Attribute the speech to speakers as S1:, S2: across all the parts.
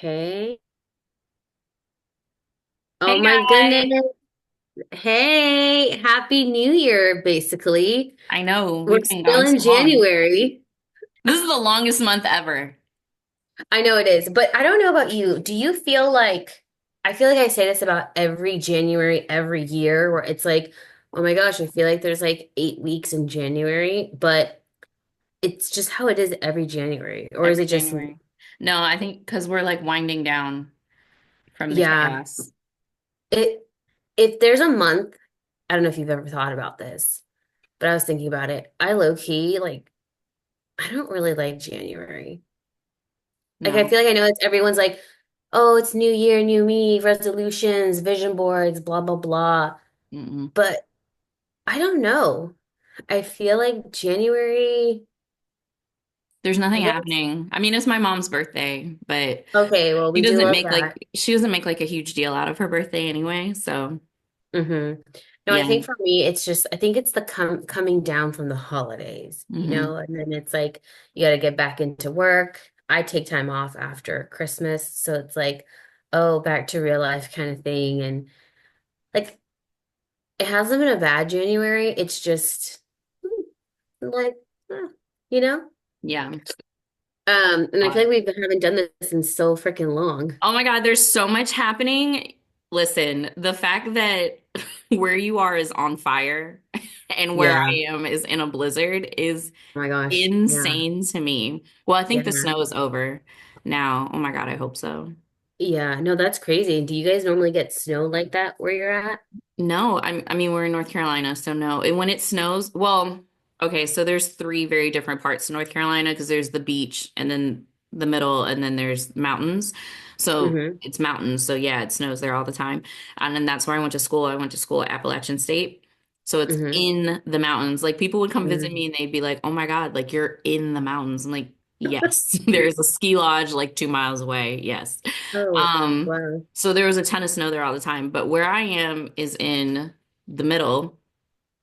S1: Hey.
S2: Hey
S1: Oh my goodness.
S2: guys.
S1: Hey, Happy New Year, basically.
S2: I know
S1: We're
S2: we've been
S1: still
S2: gone
S1: in
S2: so long.
S1: January.
S2: This is the longest month ever.
S1: I know it is, but I don't know about you. Do you feel like I feel like I say this about every January, every year, where it's like, oh my gosh, I feel like there's like 8 weeks in January, but it's just how it is every January. Or is
S2: Every
S1: it just,
S2: January. No, I think because we're like winding down from the
S1: yeah,
S2: chaos.
S1: it if there's a month, I don't know if you've ever thought about this, but I was thinking about it. I low key like I don't really like January. Like I
S2: No.
S1: feel like I know it's everyone's like, oh, it's new year, new me, resolutions, vision boards, blah blah blah.
S2: Mm-mm.
S1: But I don't know. I feel like January,
S2: There's
S1: I
S2: nothing
S1: guess.
S2: happening. I mean, it's my mom's birthday, but
S1: Okay, well, we do love that.
S2: she doesn't make like a huge deal out of her birthday anyway. So
S1: No, I
S2: yeah.
S1: think for me, it's just I think it's the coming down from the holidays,
S2: Hmm.
S1: and then it's like you got to get back into work. I take time off after Christmas, so it's like, oh, back to real life kind of thing, and like it hasn't been a bad January. It's just like, eh, you know?
S2: Yeah.
S1: And I feel like we haven't done this in so freaking long.
S2: Oh my God, there's so much happening. Listen, the fact that where you are is on fire and where
S1: Yeah.
S2: I am is in a blizzard is
S1: Oh my gosh. Yeah.
S2: insane to me. Well, I think the
S1: Yeah.
S2: snow is over now. Oh my God, I hope so.
S1: Yeah. No, that's crazy. Do you guys normally get snow like that where you're at?
S2: No, I mean, we're in North Carolina, so no. And when it snows, well, okay, so there's three very different parts to North Carolina because there's the beach and then the middle and then there's mountains. So
S1: Mm-hmm.
S2: it's mountains. So yeah, it snows there all the time. And then that's where I went to school. I went to school at Appalachian State. So it's
S1: Mm-hmm.
S2: in the mountains. Like people would come visit
S1: Mm-hmm.
S2: me and they'd be like, "Oh my God, like you're in the mountains." I'm like, "Yes." There's a ski lodge like 2 miles away. Yes.
S1: Oh,
S2: Um,
S1: wow.
S2: so there was a ton of snow there all the time, but where I am is in the middle.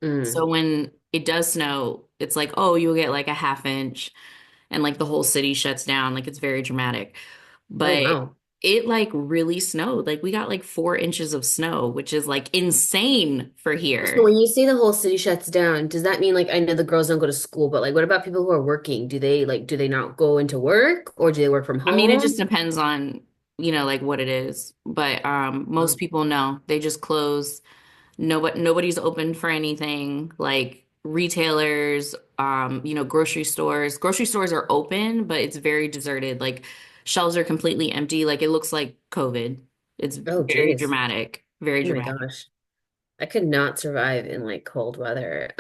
S1: Mm.
S2: So when it does snow, it's like, oh, you'll get like a half inch and like the whole city shuts down. Like it's very dramatic.
S1: Oh,
S2: But
S1: wow.
S2: it like really snowed. Like we got like 4 inches of snow, which is like insane for
S1: So
S2: here.
S1: when you say the whole city shuts down, does that mean like I know the girls don't go to school, but like what about people who are working? Do they not go into work or do they work from
S2: I mean, it just
S1: home?
S2: depends on, like what it is. But most
S1: Oh,
S2: people know they just close. Nobody's open for anything. Like retailers, grocery stores. Grocery stores are open, but it's very deserted. Like shelves are completely empty. Like it looks like COVID. It's
S1: oh,
S2: very
S1: geez.
S2: dramatic. Very
S1: Oh my
S2: dramatic.
S1: gosh. I could not survive in like cold weather.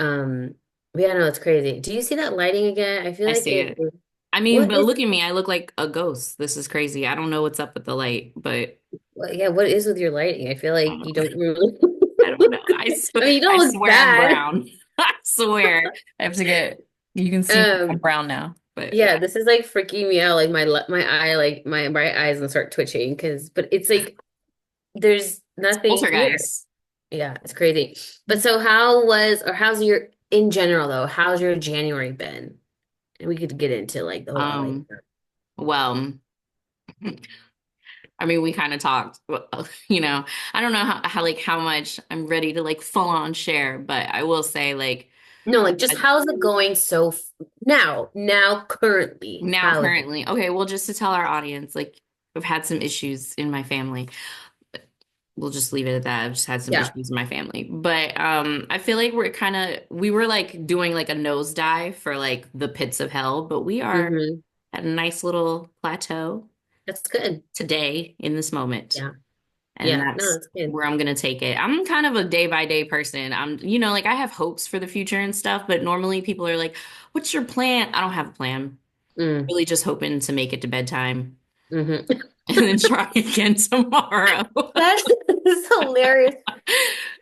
S1: But yeah, no, it's crazy. Do you see that lighting again? I feel
S2: I
S1: like
S2: see it. I mean,
S1: what
S2: but
S1: is,
S2: look at me. I look like a ghost. This is crazy. I don't know what's up with the light, but
S1: yeah, what is with your lighting? I feel
S2: I
S1: like you
S2: don't know.
S1: don't really
S2: I don't know.
S1: I mean, you
S2: I
S1: don't look
S2: swear I'm
S1: bad.
S2: brown. I swear. I have to get, you can see me. I'm
S1: Um,
S2: brown now. But yeah.
S1: yeah, this is like freaking me out. Like my eye, like my bright eyes and start twitching but it's like there's
S2: It's
S1: nothing here.
S2: poltergeist.
S1: Yeah, it's crazy. But so how's your in general though? How's your January been? And we could get into like the whole LA
S2: Um,
S1: stuff.
S2: well, I mean, we kind of talked, I don't know how much I'm ready to like full on share, but I will say like
S1: No, like just
S2: I-
S1: how's it going now currently?
S2: now
S1: How is it?
S2: currently, okay, well, just to tell our audience, like I've had some issues in my family. We'll just leave it at that. I've just had some
S1: Yeah.
S2: issues in my family. But I feel like we were like doing like a nosedive for like the pits of hell, but we are
S1: Hmm.
S2: at a nice little plateau
S1: That's good.
S2: today in this moment.
S1: Yeah.
S2: And
S1: Yeah. No,
S2: that's
S1: that's good.
S2: where I'm gonna take it. I'm kind of a day by day person. Like I have hopes for the future and stuff, but normally people are like, "What's your plan?" I don't have a plan.
S1: Mm.
S2: Really just hoping to make it to bedtime
S1: Hmm.
S2: and then try again tomorrow.
S1: That's, that's hilarious.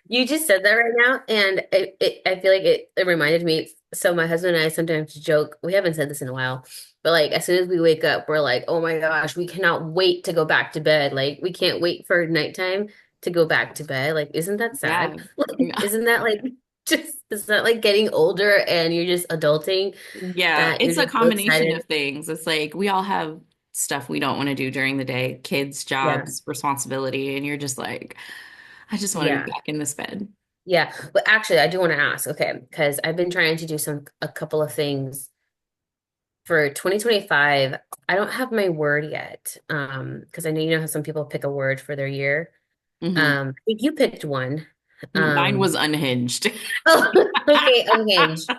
S1: You just said that right now, and I feel like it reminded me. So my husband and I sometimes joke. We haven't said this in a while, but like as soon as we wake up, we're like, "Oh my gosh, we cannot wait to go back to bed. Like we can't wait for nighttime to go back to bed. Like, isn't that sad?
S2: Yeah.
S1: Like, isn't that like just is that like getting older and you're just adulting
S2: Yeah,
S1: that you're
S2: it's a
S1: just so
S2: combination
S1: excited?
S2: of things. It's like we all have stuff we don't want to do during the day, kids,
S1: Yeah.
S2: jobs, responsibility, and you're just like, I just want to be
S1: Yeah.
S2: back in this bed.
S1: Yeah. But actually, I do want to ask, okay, because I've been trying to do a couple of things for 2025. I don't have my word yet. Because I know you know how some people pick a word for their year.
S2: Hmm.
S1: I think you picked one.
S2: Mine
S1: Um,
S2: was unhinged.
S1: oh, okay, unhinged.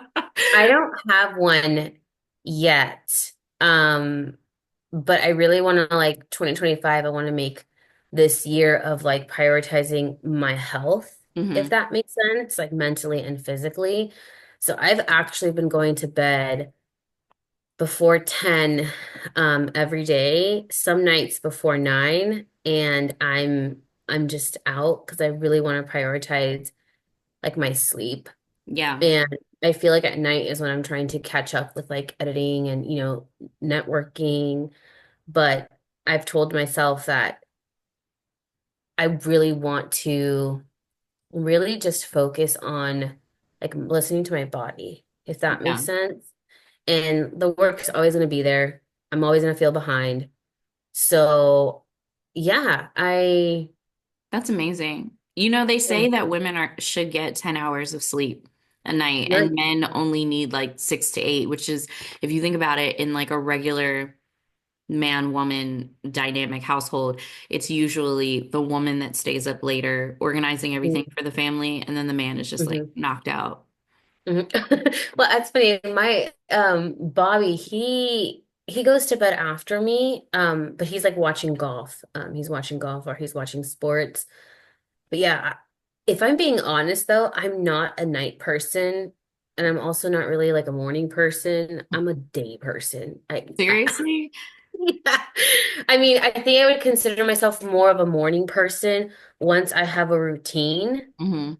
S1: I don't have one yet. Um, but I really want to like 2025, I want to make this year of like prioritizing my health, if
S2: Hmm.
S1: that makes sense, like mentally and physically. So I've actually been going to bed before 10 every day, some nights before 9, and I'm just out because I really want to prioritize like my sleep.
S2: Yeah,
S1: And I feel like at night is when I'm trying to catch up with like editing and, networking. But I've told myself that I really want to really just focus on like listening to my body, if that
S2: yeah,
S1: makes sense. And the work is always going to be there. I'm always going to feel behind. So, yeah,
S2: that's amazing. You know, they say that women are should get 10 hours of sleep a night, and
S1: you're,
S2: men only need like 6 to 8, which is, if you think about it, in like a regular man woman dynamic household, it's usually the woman that stays up later organizing everything for the family, and then the man is just like
S1: Mhm.
S2: knocked out.
S1: Mhm. Well, that's funny. My Bobby, he goes to bed after me, but he's like watching golf. He's watching golf or he's watching sports. But yeah, if I'm being honest though, I'm not a night person, and I'm also not really like a morning person. I'm a day person.
S2: Seriously?
S1: Yeah. I mean, I think I would consider myself more of a morning person once I have a routine.
S2: Hmm.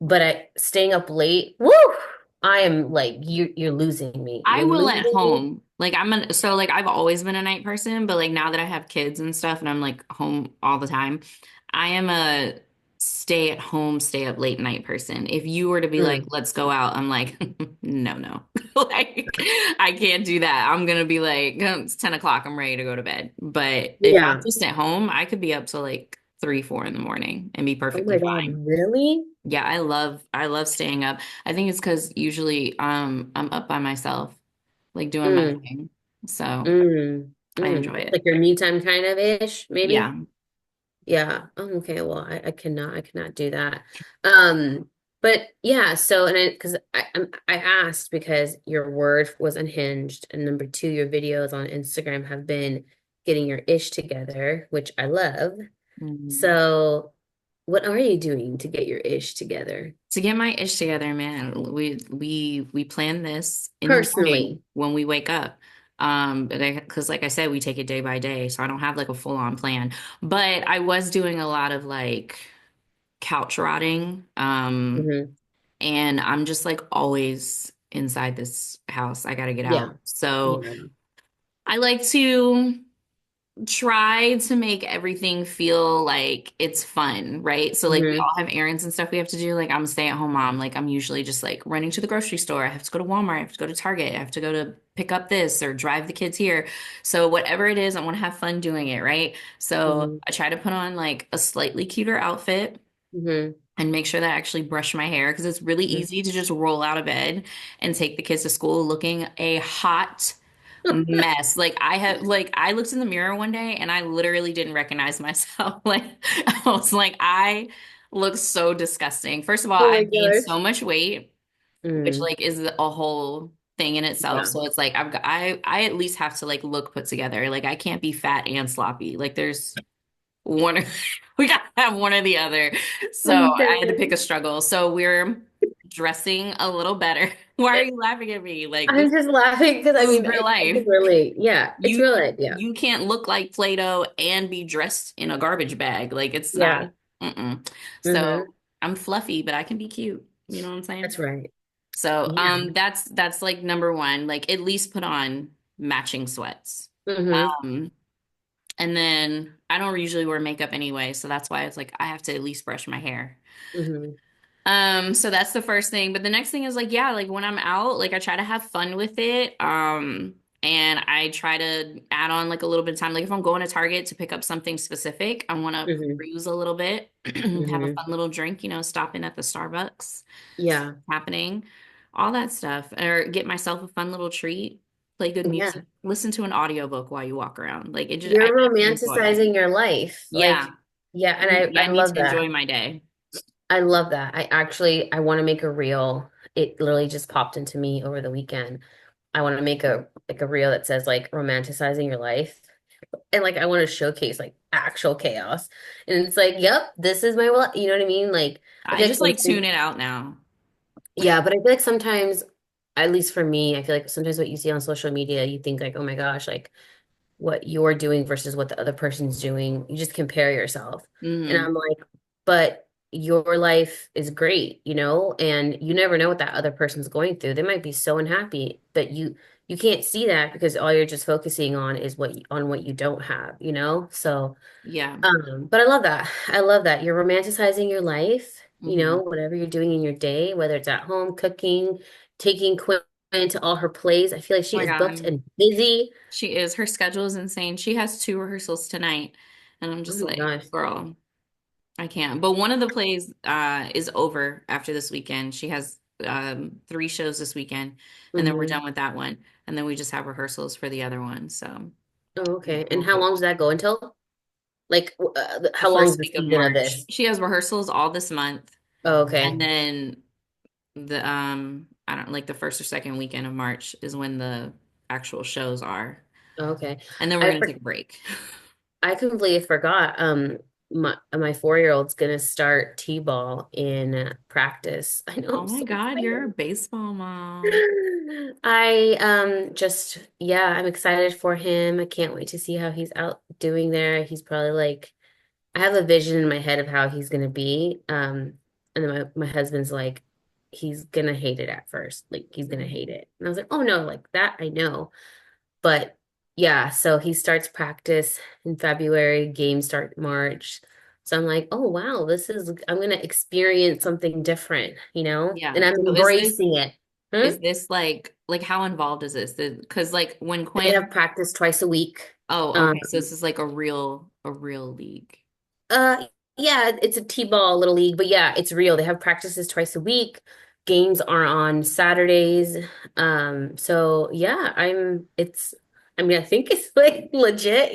S1: But staying up late, woo! I am like you're losing me.
S2: I
S1: You're
S2: will at
S1: losing me.
S2: home. Like so like I've always been a night person, but like now that I have kids and stuff and I'm like home all the time, I am a stay at home, stay up late night person. If you were to be like,
S1: Mm,
S2: let's go out, I'm like, no, no. Like I can't do that. I'm gonna be like, it's 10 o'clock, I'm ready to go to bed. But if I'm
S1: yeah.
S2: just at home, I could be up till like 3, 4 in the morning and be
S1: Oh
S2: perfectly
S1: my God,
S2: fine.
S1: really?
S2: Yeah, I love staying up. I think it's because usually I'm up by myself, like doing my
S1: Mm,
S2: thing. So I
S1: mm.
S2: enjoy it.
S1: Like your me time kind of ish, maybe?
S2: Yeah.
S1: Yeah. Oh, okay. Well, I cannot do that. Um, but yeah, so and because I asked because your word was unhinged, and number two, your videos on Instagram have been getting your ish together, which I love.
S2: Mhm.
S1: So, what are you doing to get your ish together
S2: To get my ish together, man, we plan this in the morning
S1: personally?
S2: when we wake up. Because like I said, we take it day by day, so I don't have like a full on plan. But I was doing a lot of like couch rotting.
S1: Hmm.
S2: And I'm just like always inside this house. I gotta get
S1: Yeah.
S2: out. So
S1: Yeah.
S2: I like to try to make everything feel like it's fun, right? So like we
S1: Hmm.
S2: all have errands and stuff we have to do. Like I'm a stay-at-home mom. Like I'm usually just like running to the grocery store. I have to go to Walmart. I have to go to Target. I have to go to pick up this or drive the kids here. So whatever it is, I want to have fun doing it, right? So
S1: Hmm.
S2: I try to put on like a slightly cuter outfit
S1: Hmm.
S2: and make sure that I actually brush my hair because it's really
S1: Hmm.
S2: easy to just roll out of bed and take the kids to school looking a hot mess. Like I looked in the mirror one day and I literally didn't recognize myself. Like I was like I look so disgusting. First of all,
S1: Oh
S2: I
S1: my
S2: gained
S1: gosh.
S2: so much weight, which
S1: Mm.
S2: like is a whole thing in itself.
S1: Yeah.
S2: So it's like I at least have to like look put together. Like I can't be fat and sloppy. Like there's one, we gotta have one or the other. So I had to pick
S1: Okay.
S2: a struggle. So we're dressing a little better. Why are you laughing at me? Like
S1: I'm just laughing because I
S2: this is
S1: mean
S2: real
S1: I
S2: life.
S1: can relate. Yeah, it's real
S2: You
S1: life. Yeah.
S2: you can't look like Play-Doh and be dressed in a garbage bag. Like it's not.
S1: Yeah.
S2: Mm-mm. So
S1: Hmm.
S2: I'm fluffy, but I can be cute. You know what I'm saying?
S1: That's right.
S2: So
S1: Yeah.
S2: that's like number one. Like at least put on matching sweats.
S1: Hmm.
S2: Um, and then I don't usually wear makeup anyway, so that's why it's like I have to at least brush my hair.
S1: Hmm.
S2: So that's the first thing. But the next thing is like, yeah, like when I'm out, like I try to have fun with it. And I try to add on like a little bit of time. Like if I'm going to Target to pick up something specific, I want to
S1: Hmm.
S2: peruse a little bit, have a
S1: Hmm.
S2: fun little drink, stop in at the Starbucks, see
S1: Yeah.
S2: what's happening, all that stuff, or get myself a fun little treat, play good
S1: Yeah.
S2: music, listen to an audiobook while you walk around. Like I
S1: You're
S2: just enjoy it.
S1: romanticizing your life.
S2: Yeah.
S1: Like, yeah, and I
S2: I need
S1: love
S2: to enjoy
S1: that.
S2: my day.
S1: I love that. I want to make a reel. It literally just popped into me over the weekend. I want to make a reel that says like romanticizing your life. And like I want to showcase like actual chaos. And it's like, yep, this is my well, you know what I mean? Like I
S2: I
S1: feel like
S2: just like
S1: sometimes,
S2: tune it out now.
S1: yeah, but I feel like sometimes, at least for me, I feel like sometimes what you see on social media, you think like, oh my gosh, like what you're doing versus what the other person's doing. You just compare yourself. And
S2: Hmm.
S1: I'm like, but your life is great, and you never know what that other person's going through. They might be so unhappy, but you can't see that because all you're just focusing on is what you don't have. So
S2: Yeah.
S1: but I love that. I love that. You're romanticizing your life,
S2: Hmm.
S1: whatever you're doing in your day, whether it's at home, cooking, taking Quinn to all her plays. I feel like
S2: Oh
S1: she
S2: my
S1: is booked
S2: God.
S1: and busy.
S2: She is. Her schedule is insane. She has two rehearsals tonight. And I'm
S1: Oh
S2: just
S1: my
S2: like,
S1: gosh.
S2: girl, I can't. But one of the plays is over after this weekend. She has three shows this weekend, and then we're
S1: Hmm.
S2: done with that one. And then we just have rehearsals for the other one. So
S1: Oh,
S2: yeah,
S1: okay. And
S2: we'll
S1: how
S2: go
S1: long does that go until? Like,
S2: the
S1: how long is
S2: first
S1: the
S2: week of
S1: season of
S2: March.
S1: this?
S2: She has rehearsals all this month.
S1: Oh,
S2: And
S1: okay.
S2: then I don't like the first or second weekend of March is when the actual shows are.
S1: Oh, okay.
S2: And then we're
S1: I
S2: gonna
S1: for
S2: take a break.
S1: I completely forgot. My 4-year-old's gonna start T-ball in practice. I know
S2: Oh
S1: I'm
S2: my
S1: so
S2: God, you're a
S1: excited.
S2: baseball mom.
S1: I just yeah, I'm excited for him. I can't wait to see how he's out doing there. He's probably like I have a vision in my head of how he's gonna be. And then my husband's like, he's gonna hate it at first. Like he's gonna hate it. And I was like, oh no, like that I know. But yeah, so he starts practice in February, games start March. So I'm like, oh wow, I'm gonna experience something different, and
S2: Yeah.
S1: I'm
S2: So is this
S1: embracing it. Hmm?
S2: is this like how involved is this? Because like when
S1: They
S2: Quinn,
S1: have practice twice a week.
S2: oh,
S1: Um,
S2: okay, so this is like a real league.
S1: uh, yeah, it's a T-ball little league, but yeah, it's real. They have practices twice a week. Games are on Saturdays. So yeah, I mean, I think it's like legit.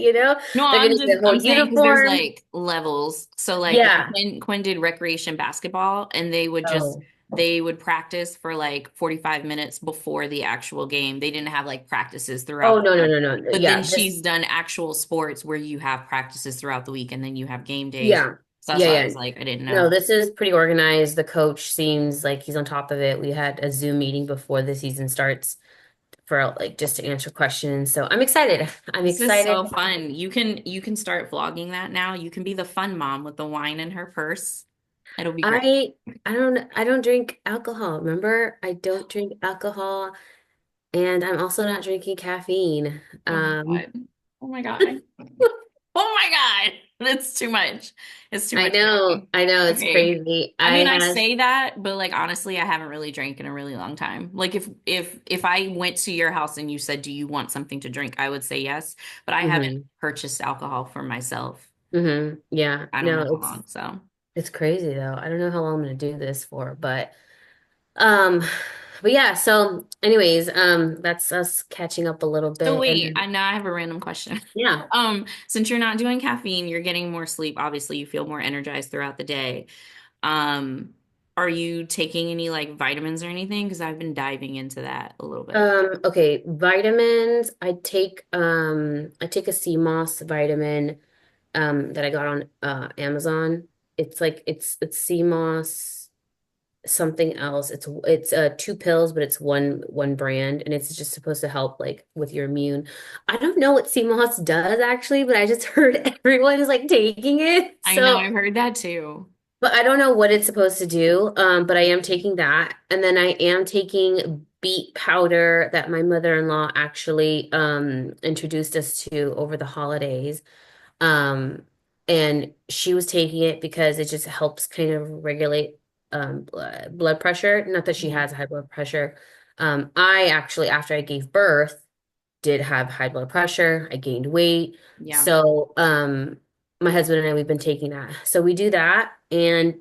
S2: No,
S1: They're gonna get a
S2: I'm
S1: whole
S2: saying because there's
S1: uniform.
S2: like levels. So like
S1: Yeah.
S2: Quinn did recreation basketball and
S1: Oh.
S2: they would practice for like 45 minutes before the actual game. They didn't have like practices
S1: Oh,
S2: throughout the
S1: no, no,
S2: week.
S1: no, no. No.
S2: But then
S1: Yeah, this
S2: she's done actual sports where you have practices throughout the week and then you have game days.
S1: yeah.
S2: So that's
S1: Yeah,
S2: why I
S1: yeah.
S2: was like, I didn't
S1: No,
S2: know.
S1: this is pretty organized. The coach seems like he's on top of it. We had a Zoom meeting before the season starts for like just to answer questions. So I'm excited. I'm
S2: This is
S1: excited.
S2: so fun. You can start vlogging that now. You can be the fun mom with the wine in her purse. It'll be great.
S1: I I don't drink alcohol. Remember? I don't drink alcohol and I'm also not drinking caffeine.
S2: Oh my
S1: Um
S2: God. Oh my God. Oh my God. That's too much. It's too much caffeine.
S1: I know it's
S2: Okay.
S1: crazy.
S2: I
S1: I
S2: mean, I
S1: had
S2: say that, but like honestly, I haven't really drank in a really long time. Like if I went to your house and you said, "Do you want something to drink?" I would say yes, but I haven't
S1: hmm
S2: purchased alcohol for myself.
S1: Yeah.
S2: I don't
S1: No,
S2: know how
S1: it's
S2: long, so.
S1: it's crazy though. I don't know how long I'm gonna do this for, um but yeah, so anyways, that's us catching up a little
S2: So
S1: bit and
S2: wait,
S1: then
S2: I know I have a random question.
S1: yeah.
S2: Since you're not doing caffeine, you're getting more sleep. Obviously, you feel more energized throughout the day. Um, are you taking any like vitamins or anything? Because I've been diving into that a little bit.
S1: Okay, vitamins. I take a sea moss vitamin that I got on Amazon. It's like it's sea moss something else. It's two pills, but it's one brand, and it's just supposed to help like with your immune. I don't know what sea moss does actually, but I just heard everyone is like taking it.
S2: I know,
S1: So,
S2: I've heard that too.
S1: but I don't know what it's supposed to do. But I am taking that, and then I am taking beet powder that my mother-in-law actually introduced us to over the holidays. Um, and she was taking it because it just helps kind of regulate blood pressure. Not that she
S2: Mhm.
S1: has high blood pressure. I actually, after I gave birth, did have high blood pressure. I gained weight.
S2: Yeah.
S1: So, my husband and I, we've been taking that. So we do that and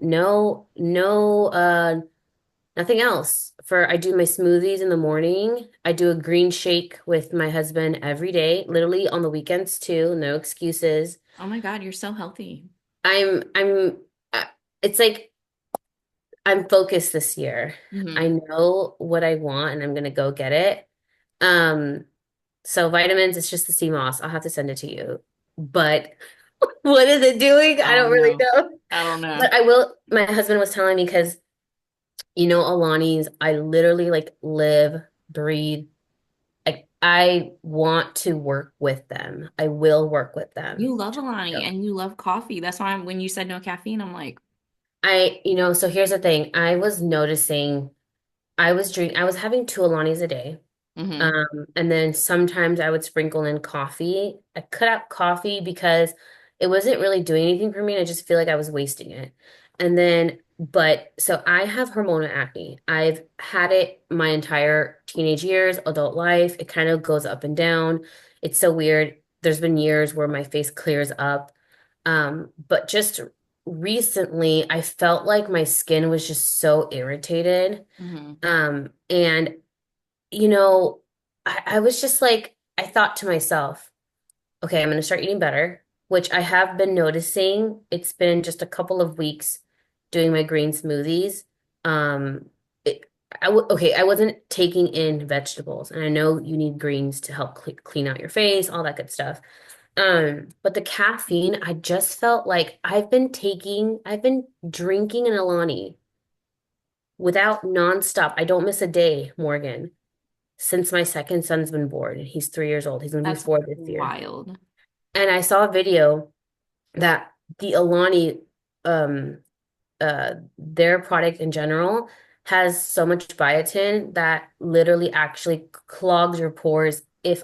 S1: nothing else. I do my smoothies in the morning. I do a green shake with my husband every day, literally on the weekends too. No excuses.
S2: Oh my God, you're so healthy.
S1: I'm, uh, it's like I'm focused this year. I
S2: Hmm.
S1: know what I want and I'm gonna go get it. Um, so vitamins, it's just the sea moss. I'll have to send it to you. But what is it doing? I
S2: I
S1: don't
S2: don't
S1: really
S2: know.
S1: know.
S2: I don't know.
S1: But I will, my husband was telling me because Alani's, I literally like live, breathe. I want to work with them. I will work with them.
S2: You love Alani and you love coffee. That's why when you said no caffeine, I'm like,
S1: So here's the thing. I was noticing I was having two Alanis a day.
S2: hmm.
S1: And then sometimes I would sprinkle in coffee. I cut out coffee because it wasn't really doing anything for me, and I just feel like I was wasting it. And then, but so I have hormonal acne. I've had it my entire teenage years, adult life. It kind of goes up and down. It's so weird. There's been years where my face clears up. But just recently, I felt like my skin was just so irritated.
S2: Hmm.
S1: And you know, I was just like, I thought to myself, okay, I'm going to start eating better, which I have been noticing. It's been just a couple of weeks doing my green smoothies. Um, it, okay, I wasn't taking in vegetables, and I know you need greens to help clean out your face, all that good stuff. But the caffeine, I just felt like I've been drinking an Alani without nonstop. I don't miss a day, Morgan, since my second son's been born. He's 3 years old. He's gonna be
S2: That's
S1: four this year.
S2: wild.
S1: And I saw a video that the Alani, um, their product in general has so much biotin that literally actually clogs your pores if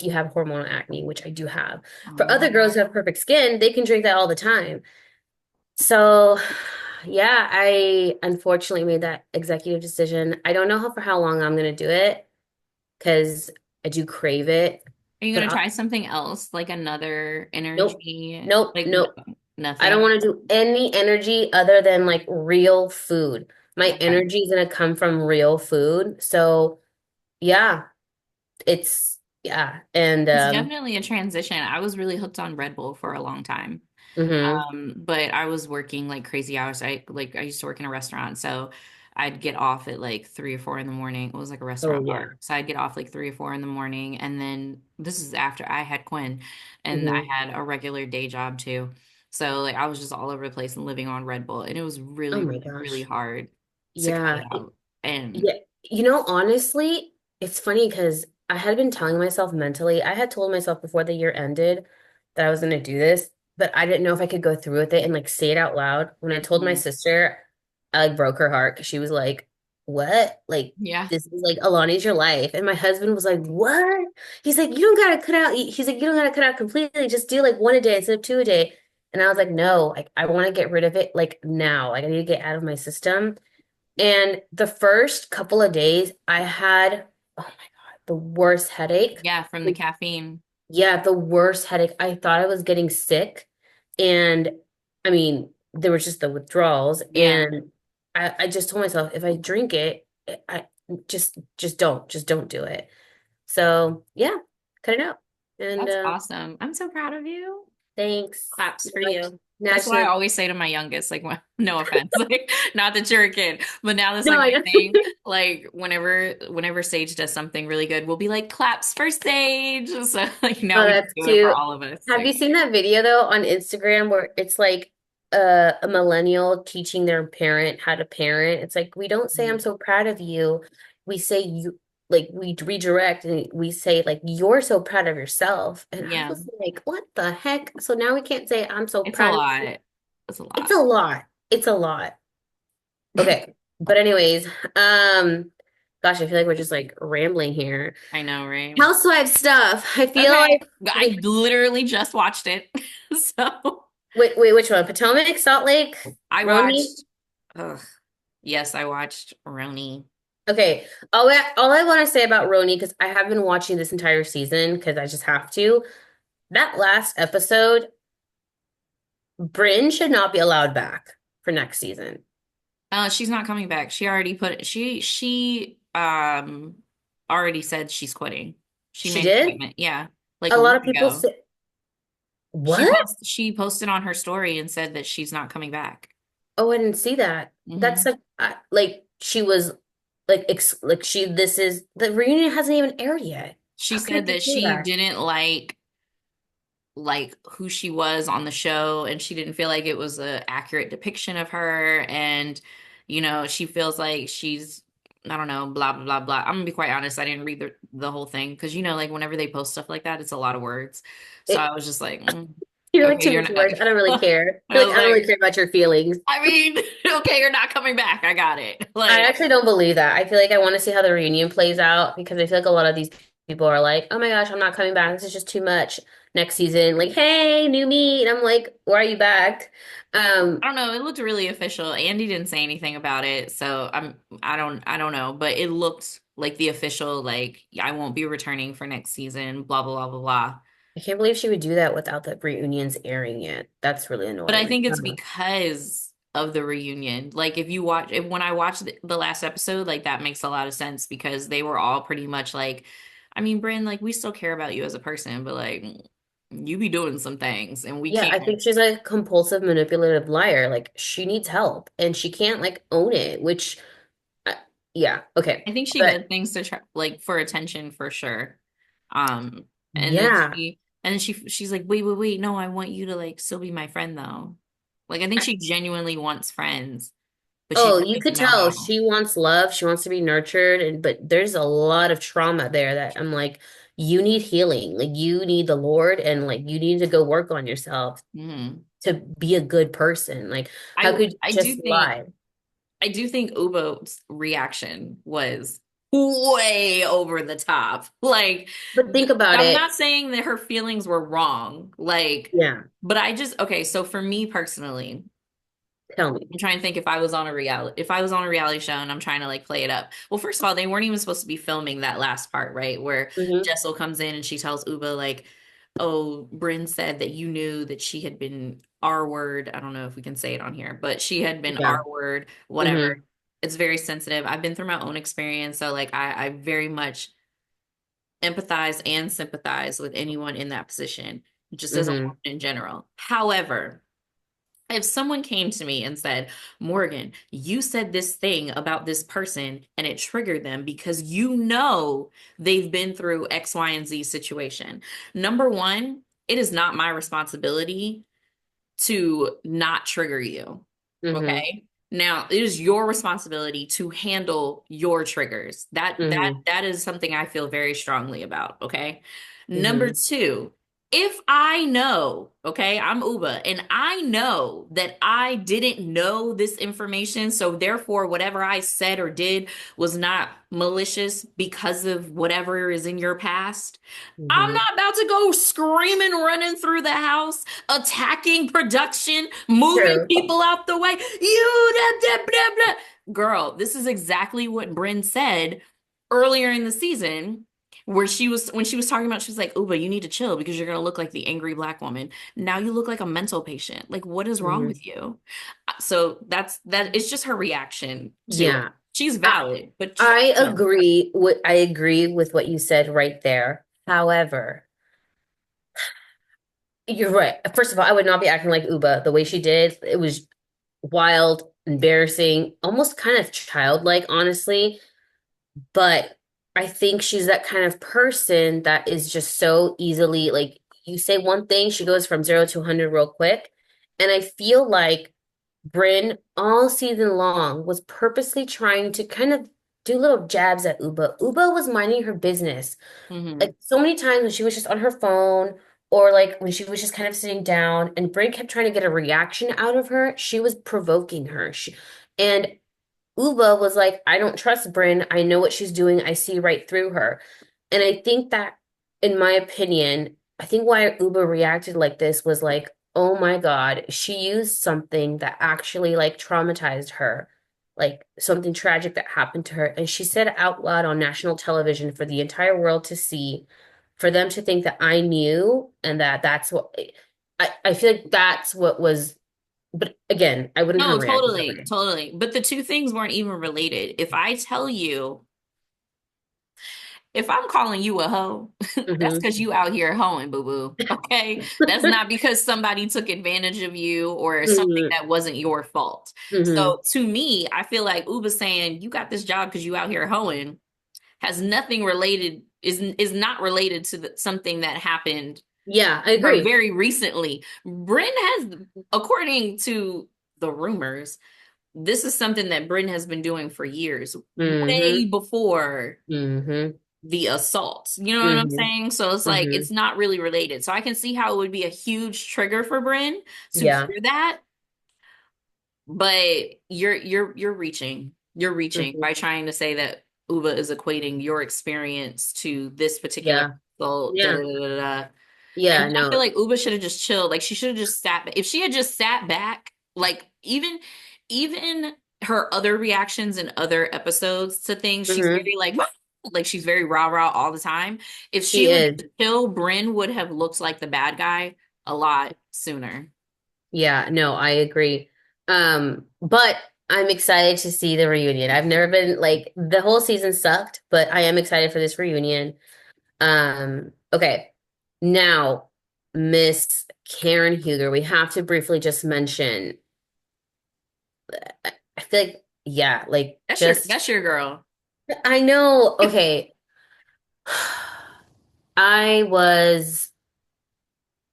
S1: you have hormonal acne, which I do have. For other girls
S2: Oh.
S1: who have perfect skin, they can drink that all the time. So, yeah, I unfortunately made that executive decision. I don't know for how long I'm gonna do it because I do crave it.
S2: Are you
S1: But
S2: gonna try something else, like another
S1: nope,
S2: energy?
S1: nope,
S2: Like
S1: nope. I don't
S2: nothing?
S1: want to do any energy other than like real food. My
S2: Okay.
S1: energy is gonna come from real food. So yeah, yeah. And
S2: It's definitely a transition. I was really hooked on Red Bull for a long time.
S1: mhm.
S2: But I was working like crazy hours. I used to work in a restaurant, so I'd get off at like 3 or 4 in the morning. It was like a
S1: Oh
S2: restaurant
S1: yeah.
S2: bar. So I'd get off like 3 or 4 in the morning. And then this is after I had Quinn and I
S1: Hmm.
S2: had a regular day job too. So like I was just all over the place and living on Red Bull. And it was
S1: Oh
S2: really,
S1: my
S2: really, really
S1: gosh.
S2: hard to cut
S1: Yeah.
S2: it out. And
S1: Yeah. Honestly, it's funny because I had been telling myself mentally, I had told myself before the year ended that I was going to do this, but I didn't know if I could go through with it and like say it out loud. When I told my
S2: mm,
S1: sister, I like broke her heart because she was like, "What? Like,
S2: yeah,
S1: this is like Alani's your life." And my husband was like, "What?" He's like, "You don't gotta cut out." He's like, "You don't gotta cut out completely. Just do like one a day instead of two a day." And I was like, "No, like I want to get rid of it like now. Like I need to get out of my system." And the first couple of days, I had, oh my God, the worst headache.
S2: yeah, from the caffeine.
S1: Yeah, the worst headache. I thought I was getting sick. And I mean, there was just the withdrawals.
S2: Yeah,
S1: And I just told myself, if I drink it, I just don't do it. So yeah, cut it out. And
S2: that's awesome. I'm so proud of you.
S1: thanks.
S2: Claps for you.
S1: Now I
S2: That's
S1: just
S2: what I
S1: need,
S2: always say to my youngest, like, no offense, like, not that you're a kid, but now that's
S1: no,
S2: like
S1: I
S2: my
S1: know.
S2: thing. Like, whenever Sage does something really good, we'll be like, claps for Sage. So, like, now
S1: Oh,
S2: we just
S1: that's
S2: do it for
S1: cute.
S2: all of us.
S1: Have you
S2: Like,
S1: seen that video though on Instagram where it's like a millennial teaching their parent how to parent? It's like we don't say I'm
S2: mhm.
S1: so proud of you. We say you like we redirect and we say like you're so proud of yourself. And I
S2: Yeah,
S1: was like, what the heck? So now we can't say I'm so
S2: it's a
S1: proud of you.
S2: lot. It's a
S1: It's
S2: lot.
S1: a lot. It's a lot. Okay. But anyways, gosh, I feel like we're just like rambling here.
S2: I know, right?
S1: Housewife stuff. I feel
S2: Okay.
S1: like
S2: I literally just watched it. So
S1: wait, which one? Potomac, Salt Lake,
S2: I
S1: RHONY?
S2: watched, ugh, yes, I watched RHONY.
S1: Okay, all I want to say about RHONY, because I have been watching this entire season because I just have to. That last episode, Bryn should not be allowed back for next season.
S2: She's not coming back. She already said she's quitting. She
S1: She
S2: made a
S1: did?
S2: statement. Yeah, like
S1: A
S2: a
S1: lot
S2: week
S1: of people
S2: ago.
S1: say, what?
S2: She posted on her story and said that she's not coming back.
S1: Oh, I didn't see that. That's
S2: Hmm
S1: like she was like she this is the reunion hasn't even aired yet.
S2: She
S1: How can
S2: said
S1: they
S2: that
S1: say
S2: she
S1: that?
S2: didn't like who she was on the show, and she didn't feel like it was a accurate depiction of her, and she feels like she's, I don't know, blah blah blah blah. I'm gonna be quite honest, I didn't read the whole thing because like whenever they post stuff like that, it's a lot of words. So I
S1: It,
S2: was just like,
S1: you're like
S2: okay,
S1: too
S2: you're
S1: many
S2: not.
S1: words. I don't really care.
S2: I
S1: You're like,
S2: was
S1: I don't really
S2: like,
S1: care about your feelings.
S2: I mean, okay, you're not coming back, I got it.
S1: I
S2: Like,
S1: actually don't believe that. I feel like I want to see how the reunion plays out because I feel like a lot of these people are like, oh my gosh, I'm not coming back. This is just too much next season. Like, hey, new me. And I'm like, why are you back? Um,
S2: I don't know. It looked really official. Andy didn't say anything about it, so I don't know, but it looked like the official, like, I won't be returning for next season, blah blah blah blah blah.
S1: I can't believe she would do that without the reunions airing yet. That's really
S2: But I
S1: annoying.
S2: think it's because of the reunion. Like if when I watched the last episode, like that makes a lot of sense because they were all pretty much like, I mean, Bryn, like we still care about you as a person, but like you be doing some things and we
S1: Yeah, I
S2: can't.
S1: think she's a compulsive, manipulative liar. Like she needs help and she can't like own it, which, uh, yeah, okay.
S2: I think she
S1: But
S2: does things to try, like for attention for sure. And then
S1: yeah,
S2: she's like, wait, wait, wait, no, I want you to like still be my friend though. Like I think she genuinely wants friends, but she
S1: oh,
S2: just
S1: you
S2: doesn't
S1: could
S2: know
S1: tell
S2: how.
S1: she wants love. She wants to be nurtured, and but there's a lot of trauma there that I'm like, you need healing. Like you need the Lord, and like you need to go work on yourself
S2: Mhm.
S1: to be a good person. Like, how
S2: I
S1: could you
S2: I do
S1: just
S2: think
S1: lie?
S2: I do think Ubo's reaction was way over the top. Like,
S1: But think about
S2: I'm
S1: it.
S2: not saying that her feelings were wrong, like,
S1: Yeah,
S2: but okay, so for me personally,
S1: tell me.
S2: I'm trying to think if I was on a reality show and I'm trying to like play it up. Well, first of all, they weren't even supposed to be filming that last part, right? Where
S1: Hmm.
S2: Jessel comes in and she tells Uba like, "Oh, Bryn said that you knew that she had been R word. I don't know if we can say it on here, but she had been
S1: Yeah.
S2: R word, whatever."
S1: Hmm.
S2: It's very sensitive. I've been through my own experience, so like I very much empathize and sympathize with anyone in that position, just as a
S1: Hmm.
S2: woman in general. However, if someone came to me and said, Morgan, you said this thing about this person and it triggered them because they've been through X, Y, and Z situation. Number one, it is not my responsibility to not trigger you.
S1: Hmm.
S2: Okay. Now, it is your responsibility to handle your triggers.
S1: Hmm.
S2: That is something I feel very strongly about. Okay. Number
S1: Hmm.
S2: two, if I know, okay, I'm Uba, and I know that I didn't know this information, so therefore whatever I said or did was not malicious because of whatever is in your past. I'm
S1: Hmm.
S2: not about to go screaming, running through the house, attacking production, moving
S1: True.
S2: people out the way. You da, da, blah, blah. Girl, this is exactly what Bryn said earlier in the season, where when she was talking about, she was like, Uba, you need to chill because you're gonna look like the angry black woman. Now you look like a mental patient. Like, what is wrong
S1: Hmm.
S2: with you? So that it's just her reaction to it.
S1: Yeah.
S2: She's
S1: I,
S2: valid, but just
S1: I
S2: no.
S1: agree with what you said right there. However, you're right. First of all, I would not be acting like Uba the way she did. It was wild, embarrassing, almost kind of childlike, honestly. But I think she's that kind of person that is just so easily like you say one thing, she goes from 0 to 100 real quick. And I feel like Bryn all season long was purposely trying to kind of do little jabs at Uba. Uba was minding her business.
S2: Hmm
S1: Like so many times when she was just on her phone or like when she was just kind of sitting down and Bryn kept trying to get a reaction out of her, she was provoking her. And Uba was like, I don't trust Bryn. I know what she's doing. I see right through her. And I think that, in my opinion, I think why Uba reacted like this was like, oh my God, she used something that actually like traumatized her. like something tragic that happened to her. And she said it out loud on national television for the entire world to see, for them to think that I knew and that that's what I feel like that's what was, but again, I wouldn't have
S2: No,
S1: reacted that
S2: totally,
S1: way.
S2: totally. But the two things weren't even related. If I tell you, if I'm calling you a hoe, that's
S1: Mm-hmm.
S2: because you out here hoeing, boo boo. Okay. That's not because somebody took advantage of you or something
S1: Mm-hmm.
S2: that wasn't your fault.
S1: Mm-hmm.
S2: So to me, I feel like Uba saying you got this job because you out here hoeing has nothing related, is not related to something that happened
S1: Yeah, I
S2: or
S1: agree.
S2: very recently. Bryn has, according to the rumors, this is something that Bryn has been doing for years, way
S1: Mm-hmm.
S2: hear
S1: Mm-hmm.
S2: the assaults. You know what I'm
S1: Mm-hmm.
S2: saying? So it's like
S1: Mm-hmm.
S2: it's not really related. So I can see how it would be a huge trigger for Bryn to
S1: Yeah.
S2: hear that, but you're reaching. You're reaching
S1: Mm-hmm.
S2: by trying to say that Uba is equating your experience to this particular
S1: Yeah.
S2: assault. Da, da,
S1: Yeah.
S2: da, da, da. And
S1: Yeah.
S2: I feel
S1: No.
S2: like Uba should have just chilled. Like she should have just sat. If she had just sat back, like even her other reactions in other episodes to things, she's
S1: Mm-hmm.
S2: very like she's very rah rah all the time. If she
S1: She
S2: would
S1: is.
S2: just chill, Bryn would have looked like the bad guy a lot sooner.
S1: Yeah, no, I agree. But I'm excited to see the reunion. I've never been like the whole season sucked, but I am excited for this reunion. Okay. Now, Miss Karen Huger, we have to briefly just mention, I feel like, yeah, like just,
S2: That's your girl.
S1: I know, okay. I was,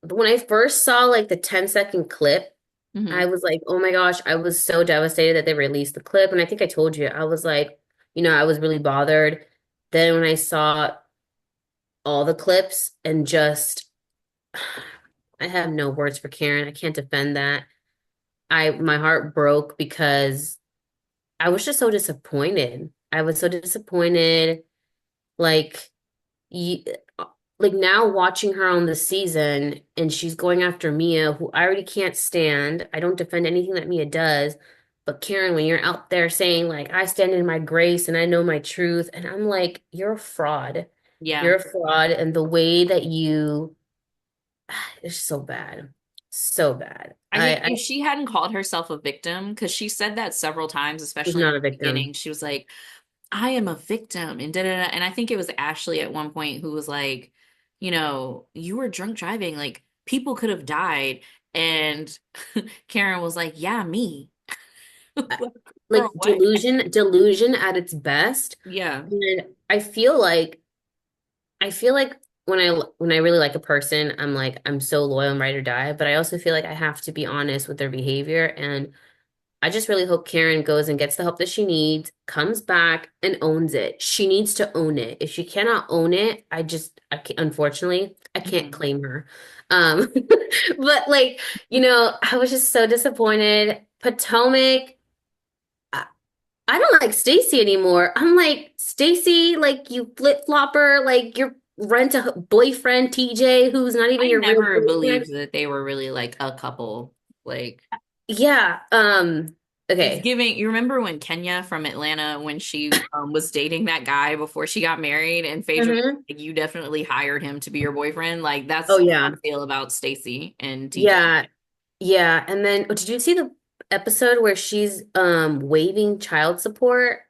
S1: when I first saw like the 10-second clip, I
S2: Hmm.
S1: was like, oh my gosh, I was so devastated that they released the clip. And I think I told you, I was like, I was really bothered. Then when I saw all the clips and just, I have no words for Karen. I can't defend that. My heart broke because I was just so disappointed. I was so disappointed. Like, you, like now watching her on the season and she's going after Mia, who I already can't stand. I don't defend anything that Mia does. But Karen, when you're out there saying like, I stand in my grace and I know my truth, and I'm like, you're a fraud.
S2: Yeah.
S1: You're a fraud. And the way that it's so bad. So bad.
S2: I think if she hadn't called herself a victim, because she said that several times,
S1: Was
S2: especially in
S1: not a
S2: the beginning,
S1: victim.
S2: she was like, I am a victim and da da da. And I think it was Ashley at one point who was like, you were drunk driving, like people could have died. And Karen was like, yeah, me.
S1: Uh,
S2: Like,
S1: Like
S2: girl, what?
S1: delusion at its best.
S2: Yeah.
S1: And I feel like when I really like a person, I'm like I'm so loyal and ride or die, but I also feel like I have to be honest with their behavior, and I just really hope Karen goes and gets the help that she needs, comes back and owns it. She needs to own it. If she cannot own it, unfortunately, I can't
S2: Mhm.
S1: claim her. Um, but like, I was just so disappointed. Potomac, I don't like Stacy anymore. I'm like, Stacy, like you flip-flopper, like your rent a boyfriend, TJ, who's not even
S2: I
S1: your real
S2: never
S1: boyfriend.
S2: believed that they were really like a couple. Like,
S1: Yeah,
S2: it's
S1: okay.
S2: giving. You remember when Kenya from Atlanta, when she was dating that guy before she got married, and Phaedra, was
S1: Hmm.
S2: like, you definitely hired him to be your boyfriend. Like
S1: Oh
S2: that's how
S1: yeah.
S2: I feel about Stacy and TJ.
S1: Yeah. Yeah. And then did you see the episode where she's waiving child support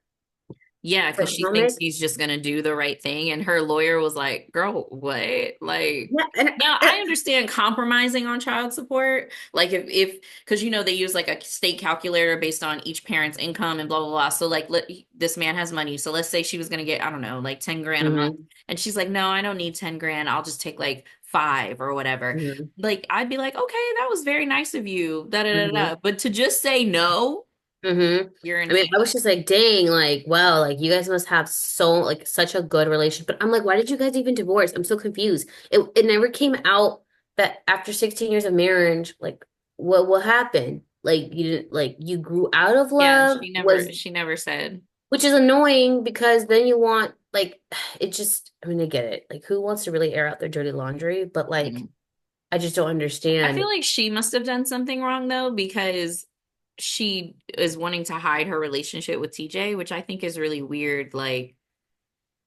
S2: Yeah,
S1: for
S2: because she thinks
S1: Potomac?
S2: he's just gonna do the right thing, and her lawyer was like, "Girl, what?" Like,
S1: Yeah, and
S2: now I understand compromising on child support, like if because they use like a state calculator based on each parent's income and blah blah blah. So like, this man has money, so let's say she was gonna get I don't know like 10 grand a month,
S1: hmm
S2: and she's like, "No, I don't need 10 grand. I'll just take like five or whatever."
S1: hmm
S2: Like I'd be like, "Okay, that was very nice of you." Da da da
S1: hmm
S2: da. But to just say no, you're
S1: I mean,
S2: insane.
S1: I was just like, dang, like, wow, like you guys must have like such a good relationship. But I'm like, why did you guys even divorce? I'm so confused. It never came out that after 16 years of marriage, like what happened? Like you didn't like you grew out of
S2: Yeah,
S1: love
S2: she never said.
S1: which is annoying because then you want like it just I mean, I get it. Like who wants to really air out their dirty laundry? But like
S2: Mm.
S1: I just don't
S2: I feel
S1: understand.
S2: like she must have done something wrong though, because she is wanting to hide her relationship with TJ, which I think is really weird. Like,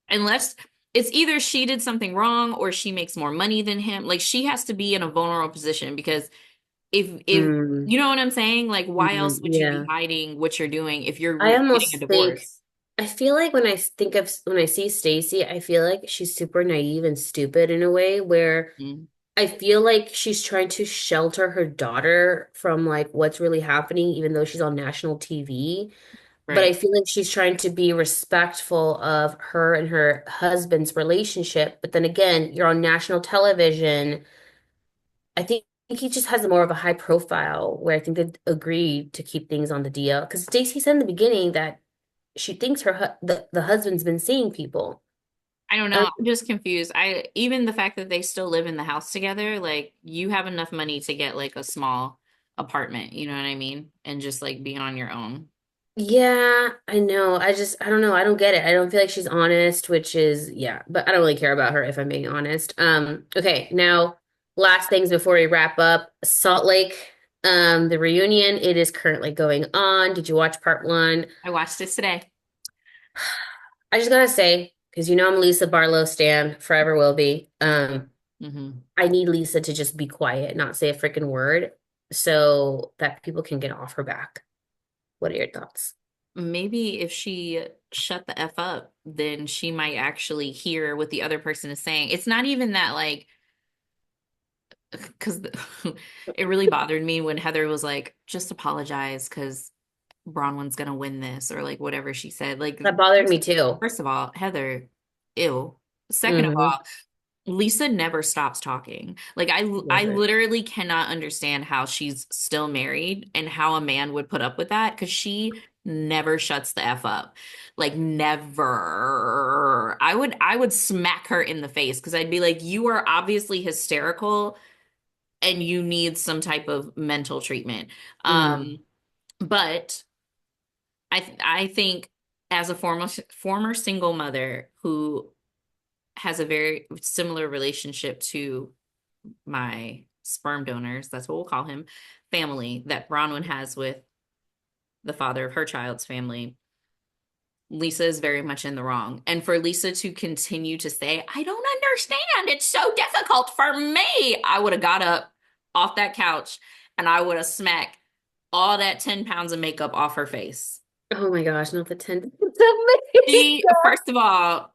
S2: unless it's either she did something wrong or she makes more money than him. Like, she has to be in a vulnerable position because if
S1: Mm,
S2: you know what I'm saying, like, why else would you be
S1: yeah.
S2: hiding what you're doing if you're
S1: I
S2: getting a
S1: almost think
S2: divorce?
S1: I feel like when I see Stacy, I feel like she's super naive and stupid in a way where
S2: Mm,
S1: I feel like she's trying to shelter her daughter from like what's really happening, even though she's on national TV. But I
S2: right.
S1: feel like she's trying to be respectful of her and her husband's relationship. But then again, you're on national television. I think he just has more of a high profile where I think they agreed to keep things on the DL. Because Stacey said in the beginning that she thinks the husband's been seeing people.
S2: I don't know.
S1: Um,
S2: I'm just confused. I even the fact that they still live in the house together, like you have enough money to get like a small apartment, you know what I mean? And just like be on your own.
S1: yeah, I know. I don't know. I don't get it. I don't feel like she's honest, which is, yeah, but I don't really care about her if I'm being honest. Okay, now last things before we wrap up. Salt Lake, the reunion, it is currently going on. Did you watch part one?
S2: I watched this today.
S1: I just gotta say, because you know I'm Lisa Barlow stan, forever will be.
S2: Hmm.
S1: I need Lisa to just be quiet, not say a freaking word, so that people can get off her back. What are your thoughts?
S2: Maybe if she shut the F up, then she might actually hear what the other person is saying. It's not even that like because it really bothered me when Heather was like, just apologize because Bronwyn's gonna win this or like whatever she said. Like
S1: That bothered
S2: first,
S1: me too.
S2: first of all, Heather, ew. Second of
S1: Hmm.
S2: all, Lisa never stops talking. Like I
S1: Never.
S2: literally cannot understand how she's still married and how a man would put up with that because she never shuts the F up. Like never. I would smack her in the face because I'd be like, you are obviously hysterical and you need some type of mental treatment.
S1: Mm.
S2: But I think as a former single mother who has a very similar relationship to my sperm donors, that's what we'll call him, family that Bronwyn has with the father of her child's family, Lisa is very much in the wrong. And for Lisa to continue to say, I don't understand, it's so difficult for me, I would have got up off that couch and I would have smacked all that 10 pounds of makeup off her face.
S1: Oh my gosh, not the 10
S2: She, first of all,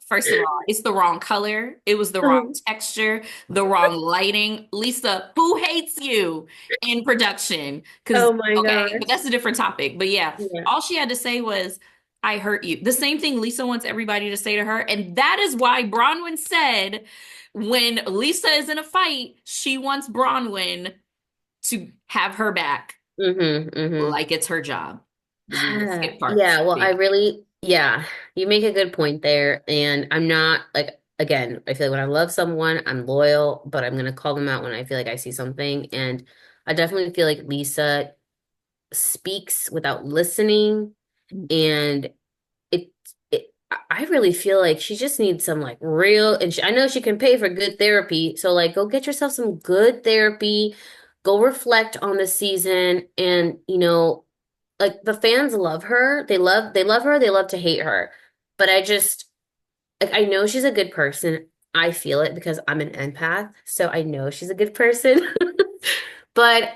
S2: it's the wrong color. It was the wrong
S1: Oh,
S2: texture, the wrong lighting. Lisa, who hates you in production? Because,
S1: oh my
S2: okay, but
S1: gosh.
S2: that's a different topic. But yeah,
S1: Yeah.
S2: all she had to say was, I hurt you. The same thing Lisa wants everybody to say to her. And that is why Bronwyn said when Lisa is in a fight, she wants Bronwyn to have her back
S1: Mm-hmm.
S2: like it's her job. We will skip parts.
S1: Yeah, well,
S2: But yeah.
S1: yeah, you make a good point there. And I'm not like, again, I feel like when I love someone, I'm loyal, but I'm gonna call them out when I feel like I see something. And I definitely feel like Lisa speaks without listening. And it, I really feel like she just needs some like real, and I know she can pay for good therapy. So like, go get yourself some good therapy. Go reflect on the season, and like the fans love her. They love her. They love to hate her. But I just like I know she's a good person. I feel it because I'm an empath, so I know she's a good person. But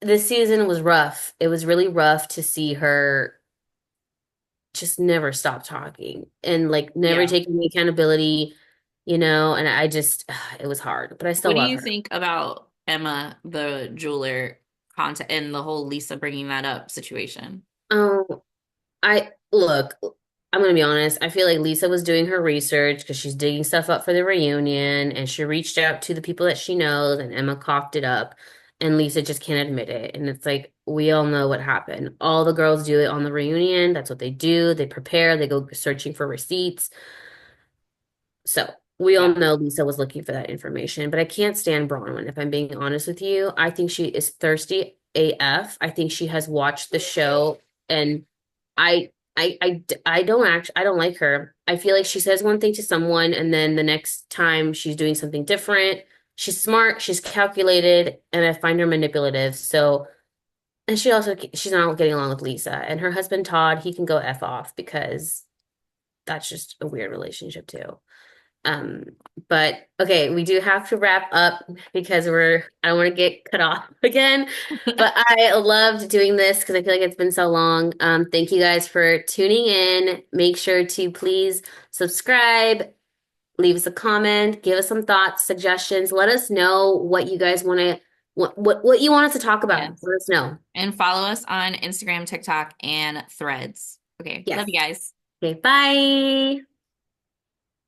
S1: this season was rough. It was really rough to see her just never stop talking and like never
S2: Yeah.
S1: taking the accountability, and I just it was hard, but I still
S2: What do
S1: love
S2: you
S1: her.
S2: think about Emma, the jeweler content and the whole Lisa bringing that up situation?
S1: Oh, I look, I'm gonna be honest. I feel like Lisa was doing her research because she's digging stuff up for the reunion and she reached out to the people that she knows and Emma coughed it up and Lisa just can't admit it. And it's like we all know what happened. All the girls do it on the reunion. That's what they do. They prepare, they go searching for receipts. So we all
S2: Yeah.
S1: know Lisa was looking for that information, but I can't stand Bronwyn, if I'm being honest with you. I think she is thirsty AF. I think she has watched the show and I don't like her. I feel like she says one thing to someone and then the next time she's doing something different. She's smart, she's calculated, and I find her manipulative. So And she's not getting along with Lisa. And her husband Todd, he can go F off because that's just a weird relationship too. Um, but okay, we do have to wrap up because I don't want to get cut off again. But I loved doing this because I feel like it's been so long. Thank you guys for tuning in. Make sure to please subscribe, leave us a comment, give us some thoughts, suggestions. Let us know what you guys want to what you want us to talk about.
S2: Yes.
S1: Let us know.
S2: And follow us on Instagram, TikTok, and Threads. Okay. Love
S1: Yes.
S2: you guys.
S1: Okay, bye.